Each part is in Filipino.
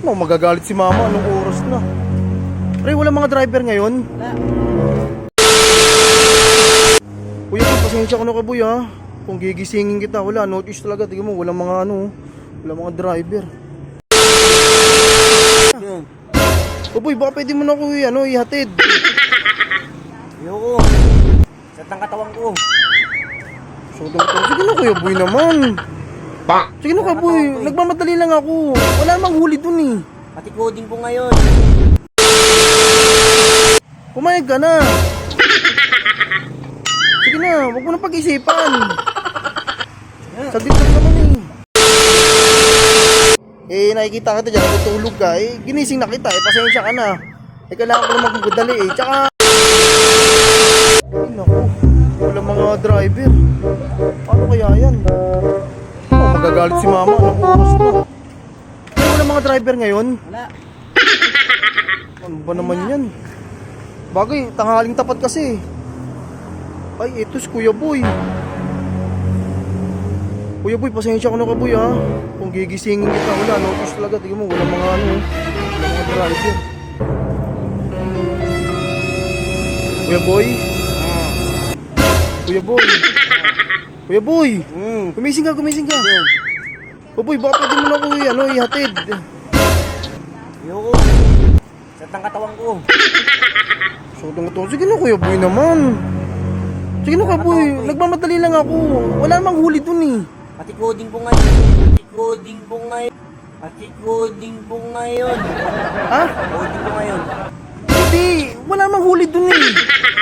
No, magagalit si mama. Anong oras na? Pre, wala mga driver ngayon? Wala. Kuya, pasensya ka na ka, boy, ha? Kung gigisingin kita, wala. Notice talaga. Tingnan mo, walang mga ano. Walang mga driver. Yun. O, boy, baka pwede mo na ako ihatid. Ayoko. Sat ng katawan ko. So, sige na, kuya, boy naman. Sige na, kuya, boy. Nagmamadali lang ako. Wala namang huli dun, eh. Pati coding ko ngayon. Pumayag ka na. Sige na, wag mo na pag-isipan. Saglit lang naman, eh. Nakikita kita dyan, natutulog ka, eh. Ginising na kita, eh. Pasensya ka na. Eh, kailangan ko na magmadali, eh. Tsaka... Ay, naku. Wala mga driver. Paano kaya yan? Oh, magagalit si mama. Anong oras na? Ay, wala mga driver ngayon? Wala. Ano ba naman yan? Bagay, tanghaling tapat kasi. Ay, ito si Kuya Boy. Kuya Boy, pasensya ko na ka, boy, ha? Kung gigisingin kita, wala. Notice talaga. Tingnan mo, wala mga wala mga driver. Kuya Boy? Kuya Boy? Kuya Boy? Gumising ka. Kuya Boy, baka pwede mo na ako ihatid. Ayoko. Sat ng katawan ko. So, sige na, Kuya Boy naman. Sige na, Kuya Boy. Nagmamadali lang ako. Wala namang huli dun, eh. Pati coding ko ngayon. Ha? Coding ko ngayon. Hindi, wala namang huli dun, eh.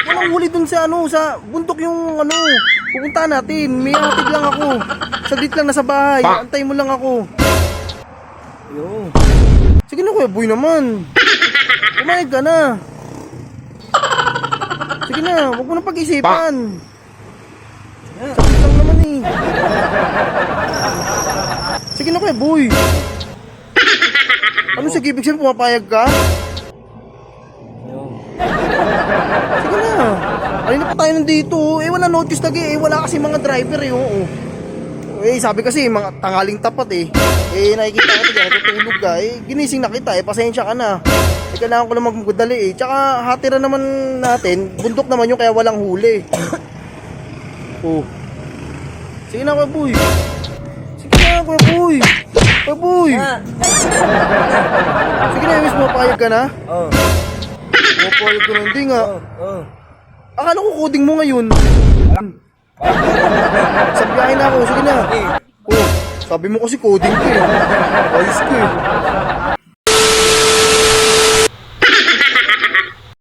Walang huli dun sa sa bundok yung pupunta natin. May hatid lang ako. Saglit lang nasa bahay. Antay mo lang ako. Ayoko. Sige na, Kuya Boy naman. Pumayag ka na. Sige na, wag mo na pag-isipan. Saglit lang naman, eh. Sige na, Kuya Boy. Ano sige, ibig sabihin pumapayag ka? Ayoko. Sige na. Alin pa tayo nandito. Eh, wala notice lagi. Eh, wala kasi mga driver, eh. Oo. Eh, sabi kasi, mga tanghaling tapat, eh. Eh, nakikita ka dyan, natutulog ka. Eh, ginising na kita, eh. Pasensya ka na. Eh, kailangan ko na magmadali, eh. Tsaka, hatira naman natin. Bundok naman yung kaya walang huli. Oh. Sige na, Kuya Boy. Sige na, Kuya Boy. Kuya Boy. Sige na, Iwis, mapayag ka na? Oo. Mapayag ka na, hindi nga. Oo. Akala ko coding mo ngayon. Sa biyahe na ako, sige na. Oh, sabi mo kasi coding ko, eh. Ayos ko, eh.